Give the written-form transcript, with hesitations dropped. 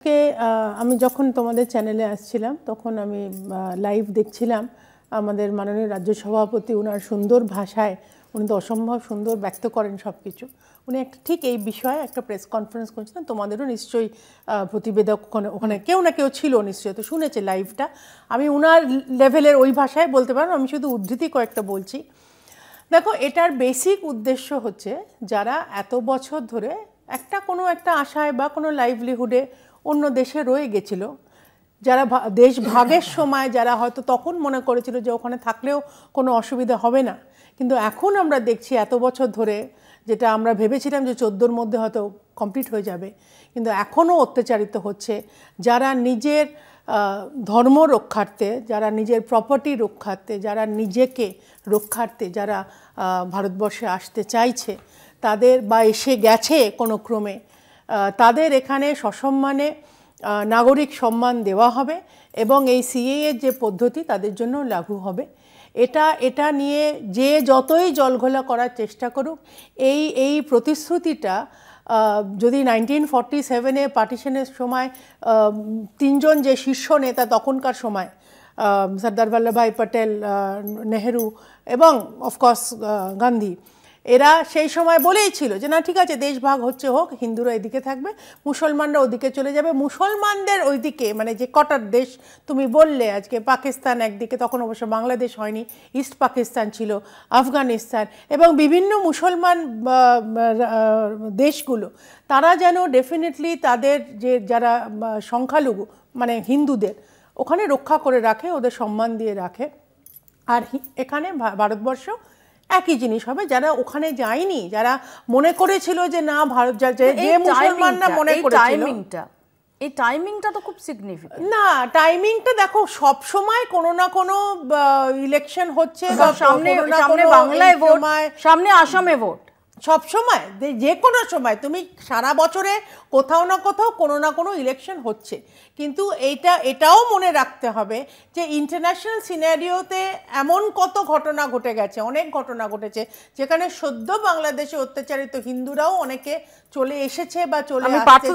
কে আমি যখন তোমাদের চ্যানেলে আসছিলাম তখন আমি লাইভ দেখছিলাম আমাদের মাননীয় রাজ্য সভাপতি ওনার সুন্দর ভাষায় উনি তো অসম্ভব সুন্দর ব্যক্ত করেন সব কিছু। উনি একটা ঠিক এই বিষয়ে একটা প্রেস কনফারেন্স করছিলেন, তোমাদেরও নিশ্চয়ই প্রতিবেদক ওখানে কেউ না কেউ ছিল নিশ্চয়ই, তো শুনেছে লাইভটা। আমি ওনার লেভেলের ওই ভাষায় বলতে পারবো, আমি শুধু উদ্ধৃতি কয়েকটা বলছি। দেখো, এটার বেসিক উদ্দেশ্য হচ্ছে যারা এত বছর ধরে কোনো একটা আশায় বা কোনো লাইভলিহুডে অন্য দেশে রয়ে গেছিল, যারা দেশ ভাগের সময় যারা হয়তো তখন মনে করেছিল যে ওখানে থাকলেও কোনো অসুবিধা হবে না, কিন্তু এখন আমরা দেখছি এত বছর ধরে যেটা আমরা ভেবেছিলাম যে 14-র মধ্যে হয়তো কমপ্লিট হয়ে যাবে, কিন্তু এখনও অত্যাচারিত হচ্ছে। যারা নিজের ধর্ম রক্ষার্থে, যারা নিজের প্রপার্টি রক্ষার্থে, যারা নিজেকে রক্ষার্থে যারা ভারতবর্ষে আসতে চাইছে তাদের বা এসে গেছে কোনো ক্রমে, তাদের এখানে সসম্মানে নাগরিক সম্মান দেওয়া হবে এবং এই সিএএর যে পদ্ধতি তাদের জন্য লাগু হবে। এটা নিয়ে যে যতই জলঘোলা করার চেষ্টা করুক, এই প্রতিশ্রুতিটা যদি 1947-এ পার্টিশনের সময় তিনজন যে শীর্ষ নেতা তখনকার সময়, সর্দার বল্লভভাই পটেল, নেহেরু এবং অফকোর্স গান্ধী, এরা সেই সময় বলেই ছিল যে না ঠিক আছে, দেশ ভাগ হচ্ছে হোক, হিন্দুরা এদিকে থাকবে, মুসলমানরা ওদিকে চলে যাবে। মুসলমানদের ওইদিকে মানে যে কটার দেশ তুমি বললে আজকে, পাকিস্তান একদিকে, তখন অবশ্য বাংলাদেশ হয়নি, ইস্ট পাকিস্তান ছিল, আফগানিস্তান এবং বিভিন্ন মুসলমান দেশগুলো, তারা যেন ডেফিনেটলি তাদের যে যারা সংখ্যালঘু মানে হিন্দুদের ওখানে রক্ষা করে রাখে, ওদের সম্মান দিয়ে রাখে। আর এখানে ভারতবর্ষ একই জিনিস হবে। যারা ওখানে যায়নি, যারা মনে করেছিল যে না ভারত, যে মুসলমানরা মনে করেছিল, এই টাইমিংটা তো খুব সিগনিফিকেন্ট না, টাইমিংটা দেখো, সব সময় কোনো না কোনো ইলেকশন হচ্ছে, সামনে বাংলায় ভোট, সামনে আসামে ভোট, সব সময় যে কোনো সময় তুমি সারা বছরে কোথাও না কোথাও কোনো না কোনো ইলেকশন হচ্ছে। কিন্তু এটাও মনে রাখতে হবে যে ইন্টারন্যাশনাল সিনারিওতে এমন কত ঘটনা ঘটে গেছে, অনেক ঘটনা ঘটেছে যেখানে সদ্য বাংলাদেশে অত্যাচারিত হিন্দুরাও অনেকে চলে এসেছে বা চলে আসছে।